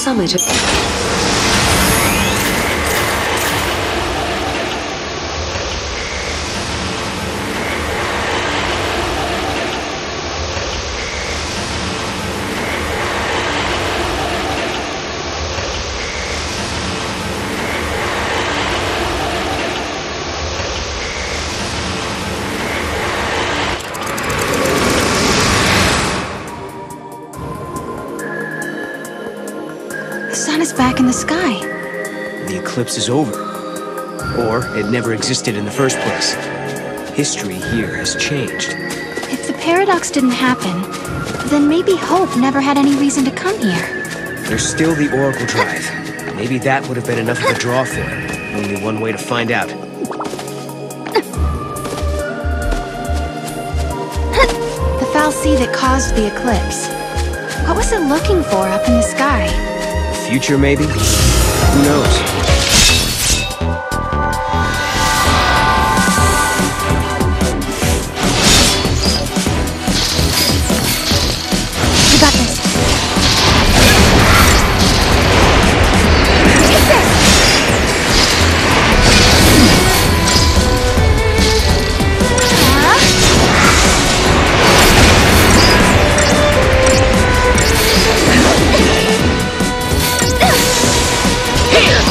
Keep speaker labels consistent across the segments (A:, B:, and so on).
A: summit of...
B: The sun is back in the sky.
C: The eclipse is over. Or it never existed in the first place. History here has changed.
B: If the paradox didn't happen, then maybe Hope never had any reason to come here.
C: There's still the Oracle Drive. Maybe that would have been enough of a draw for him. Only one way to find out.
B: The foul sea that caused the eclipse. What was it looking for up in the sky?
C: Future, maybe? Who knows?
B: You got this. Take this! Here!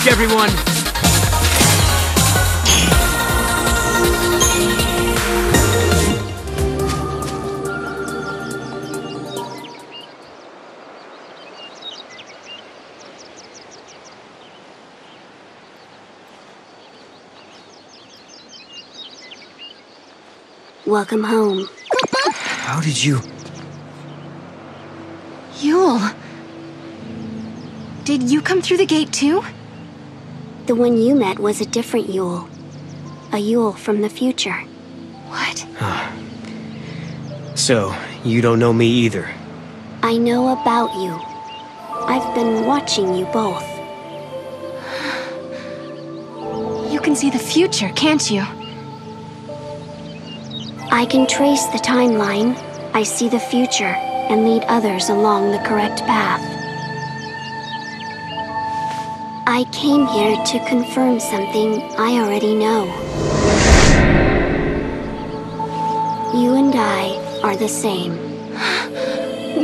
C: work, everyone!
A: Welcome home.
C: How did you...
B: Yule. Did you come through the gate too?
A: The one you met was a different Yule. A Yule from the future.
B: What?
C: So, you don't know me either?
A: I know about you. I've been watching you both.
B: You can see the future, can't you?
A: I can trace the timeline. I see the future and lead others along the correct path. I came here to confirm something I already know. You and I are the same.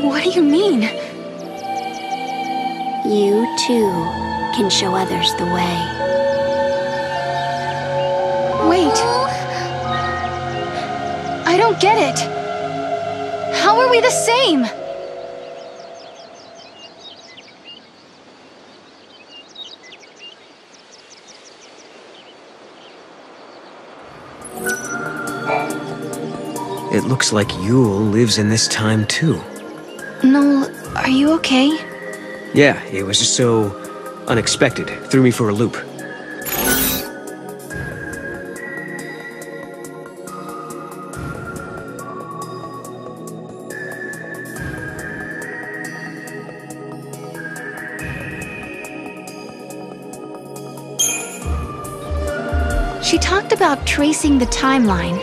B: What do you mean?
A: You, too, can show others the way.
B: Wait. I don't get it. How are we the same?
C: It looks like Yule lives in this time too.
B: Noel, are you okay?
C: Yeah, it was just so unexpected. Threw me for a loop.
B: She talked about tracing the timeline.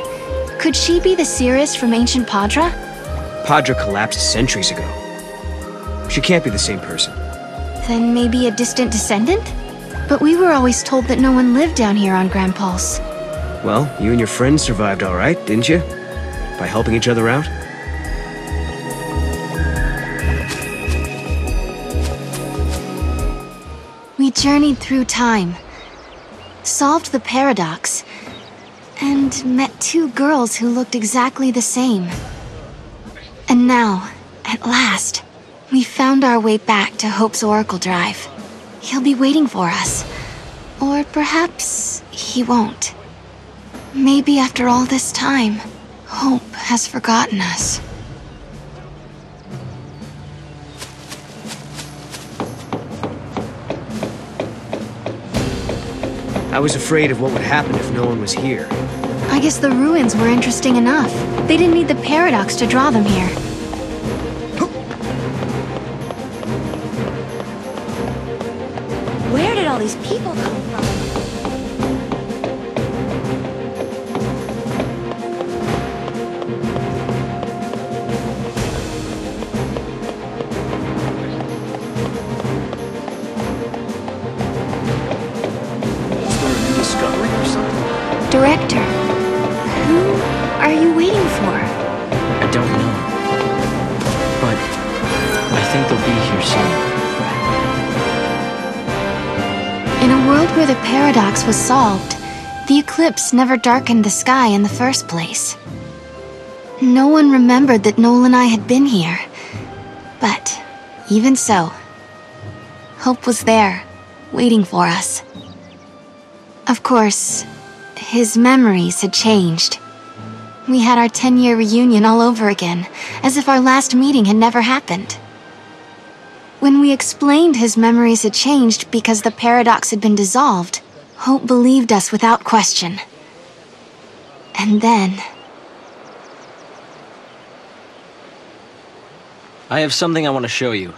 B: Could she be the Cirrus from ancient Padra?
C: Padra collapsed centuries ago. She can't be the same person.
B: Then maybe a distant descendant? But we were always told that no one lived down here on Grand Pulse.
C: Well, you and your friends survived all right, didn't you? By helping each other out?
B: We journeyed through time, solved the paradox, and met two girls who looked exactly the same. And now, at last, we found our way back to Hope's Oracle Drive. He'll be waiting for us. Or perhaps he won't. Maybe after all this time, Hope has forgotten us.
C: I was afraid of what would happen if no one was here.
B: I guess the ruins were interesting enough. They didn't need the paradox to draw them here.
A: Where did all these people come from?
B: Director, who are you waiting for?
D: I don't know. But I think they'll be here soon.
B: In a world where the paradox was solved, the eclipse never darkened the sky in the first place. No one remembered that Noel and I had been here. But even so, Hope was there, waiting for us. Of course, his memories had changed. We had our 10-year reunion all over again, as if our last meeting had never happened. When we explained his memories had changed because the paradox had been dissolved, Hope believed us without question. And then...
D: I have something I want to show you.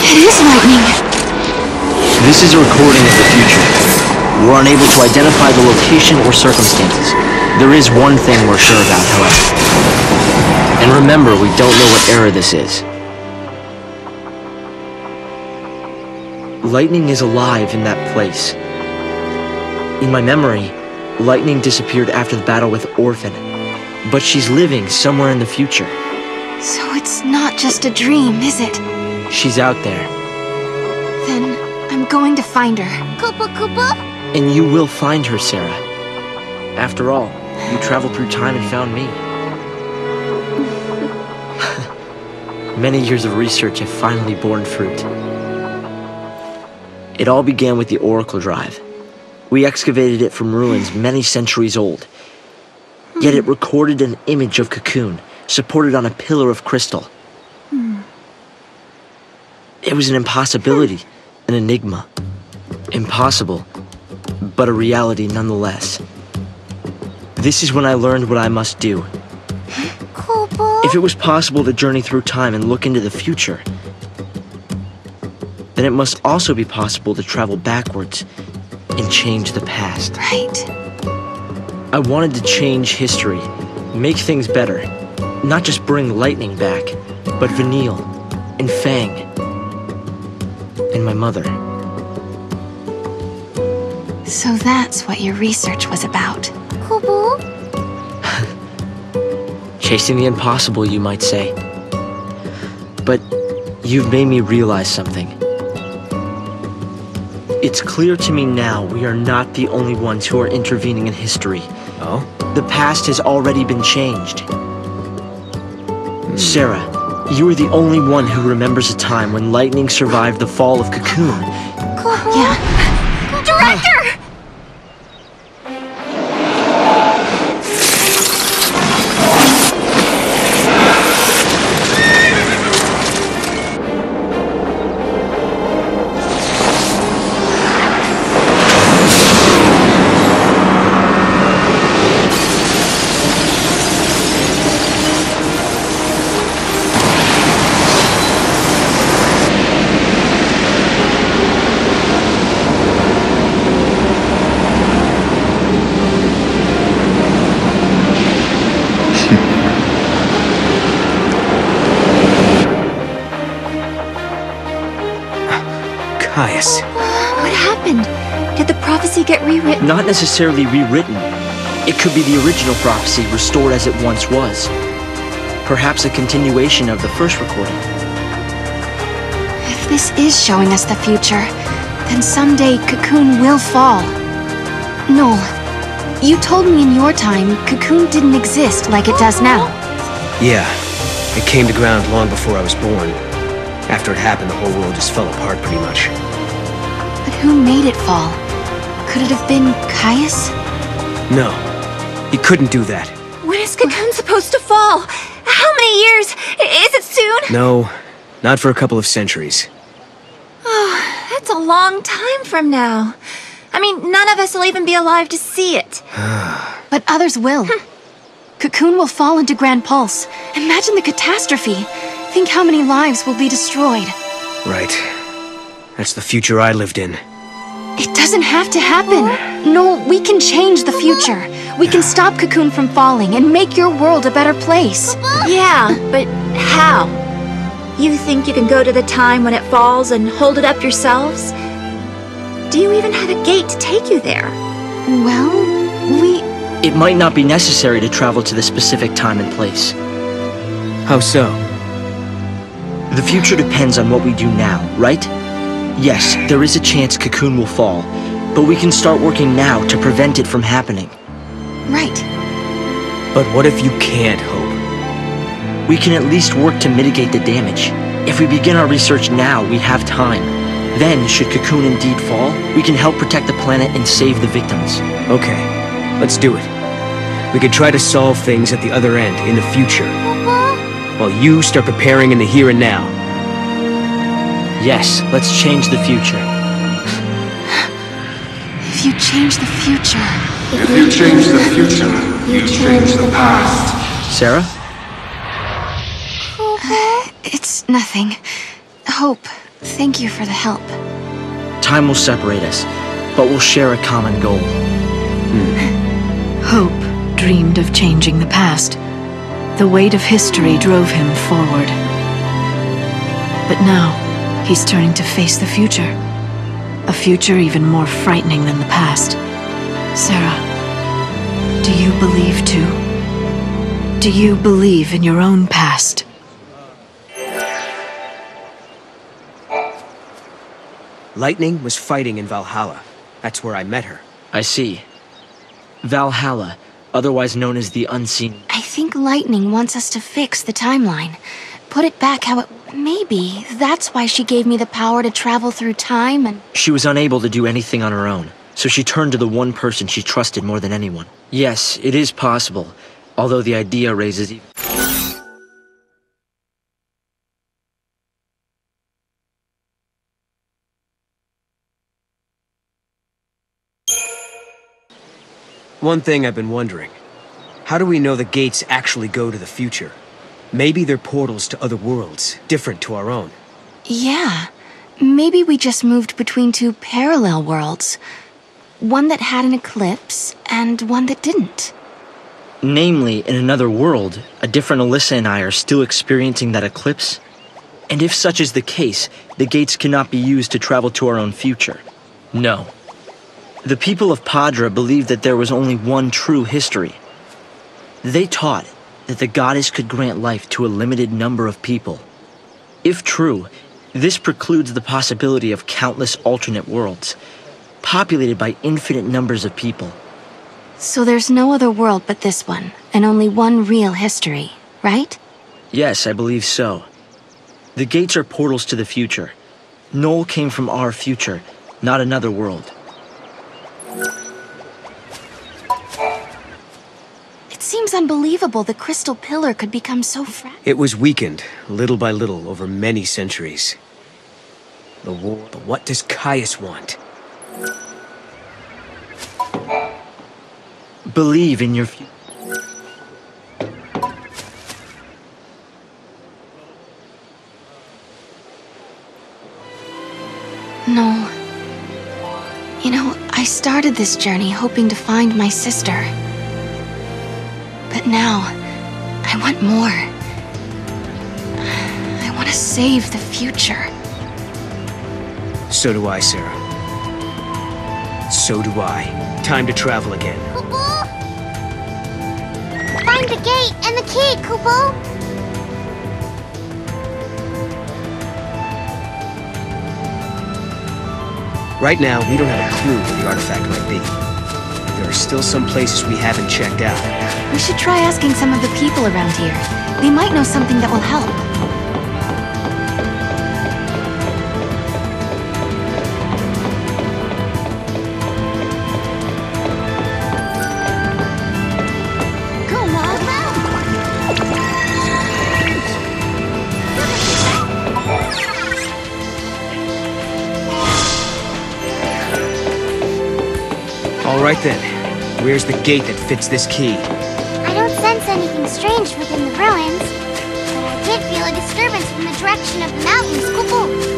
B: It is lightning!
D: This is a recording of the future. We're unable to identify the location or circumstances. There is one thing we're sure about, however. And remember, we don't know what era this is. Lightning is alive in that place. In my memory, Lightning disappeared after the battle with Orphan. But she's living somewhere in the future.
B: So it's not just a dream, is it?
D: She's out there.
B: Then I'm going to find her.
A: Koopa Koopa?
D: And you will find her, Sarah. After all, you traveled through time and found me. Many years of research have finally borne fruit. It all began with the Oracle Drive. We excavated it from ruins many centuries old. Yet it recorded an image of Cocoon, supported on a pillar of crystal. It was an impossibility, an enigma. Impossible, but a reality nonetheless. This is when I learned what I must do.
A: Koopa?
D: If it was possible to journey through time and look into the future, then it must also be possible to travel backwards and change the past.
B: Right.
D: I wanted to change history, make things better, not just bring Lightning back, but Vanille, and Fang, and my mother.
B: So that's what your research was about.
A: Koopa?
D: Chasing the impossible, you might say. But you've made me realize something. It's clear to me now we are not the only ones who are intervening in history.
C: Oh?
D: The past has already been changed. Sarah, you are the only one who remembers a time when Lightning survived the fall of Cocoon.
A: Koopa?
B: Yeah.
A: Director!
B: What happened? Did the prophecy get rewritten?
D: Not necessarily rewritten. It could be the original prophecy restored as it once was. Perhaps a continuation of the first recording.
B: If this is showing us the future, then someday Cocoon will fall. Noel, you told me in your time Cocoon didn't exist like it does now.
C: Yeah. It came to ground long before I was born. After it happened, the whole world just fell apart pretty much.
B: But who made it fall? Could it have been Caius?
C: No. He couldn't do that.
A: When is Cocoon supposed to fall? How many years? Is it soon?
C: No. Not for a couple of centuries.
A: Oh, that's a long time from now. I mean, none of us will even be alive to see it.
B: But others will. Cocoon will fall into Grand Pulse. Imagine the catastrophe. Think how many lives will be destroyed.
C: Right. That's the future I lived in.
B: It doesn't have to happen. No, we can change the future. We can stop Cocoon from falling and make your world a better place.
A: Yeah, but how? You think you can go to the time when it falls and hold it up yourselves? Do you even have a gate to take you there?
B: Well,
D: It might not be necessary to travel to the specific time and place.
C: How so?
D: The future depends on what we do now, right? Yes, there is a chance Cocoon will fall, but we can start working now to prevent it from happening.
B: Right.
C: But what if you can't, Hope?
D: We can at least work to mitigate the damage. If we begin our research now, we have time. Then, should Cocoon indeed fall, we can help protect the planet and save the victims.
C: Okay, let's do it. We could try to solve things at the other end, in the future. While you start preparing in the here and now.
D: Yes, let's change the future.
B: If you change the future...
E: If you change the future, you change the past.
D: Sarah?
B: It's nothing. Hope, thank you for the help.
D: Time will separate us, but we'll share a common goal.
F: Hope dreamed of changing the past. The weight of history drove him forward. But now, he's turning to face the future. A future even more frightening than the past. Sarah, do you believe too? Do you believe in your own past?
C: Lightning was fighting in Valhalla. That's where I met her.
D: I see. Valhalla, otherwise known as the Unseen.
B: I think Lightning wants us to fix the timeline. Put it back how it... Maybe that's why she gave me the power to travel through time and...
D: She was unable to do anything on her own, so she turned to the one person she trusted more than anyone. Yes, it is possible, although the idea raises even...
C: One thing I've been wondering. How do we know the gates actually go to the future? Maybe they're portals to other worlds, different to our own.
B: Yeah. Maybe we just moved between two parallel worlds. One that had an eclipse, and one that didn't.
D: Namely, in another world, a different Alyssa and I are still experiencing that eclipse. And if such is the case, the gates cannot be used to travel to our own future. No. The people of Padra believed that there was only one true history. They taught that the goddess could grant life to a limited number of people. If true, this precludes the possibility of countless alternate worlds, populated by infinite numbers of people.
B: So there's no other world but this one, and only one real history, right?
D: Yes, I believe so. The gates are portals to the future. Noel came from our future, not another world.
B: It seems unbelievable the crystal pillar could become so fragile.
C: It was weakened, little by little, over many centuries. The war... But what does Caius want?
D: Believe in your future.
B: No. You know, I started this journey hoping to find my sister. But now, I want more. I want to save the future.
C: So do I, Sarah. So do I. Time to travel again.
G: Kupo! Find the gate and the key, Kupo!
C: Right now, we don't have a clue where the artifact might be. There are still some places we haven't checked out.
B: We should try asking some of the people around here. They might know something that will help. Go, Mom!
C: All right then. Where's the gate that fits this key?
G: I don't sense anything strange within the ruins, but I did feel a disturbance from the direction of the mountains, Kupo.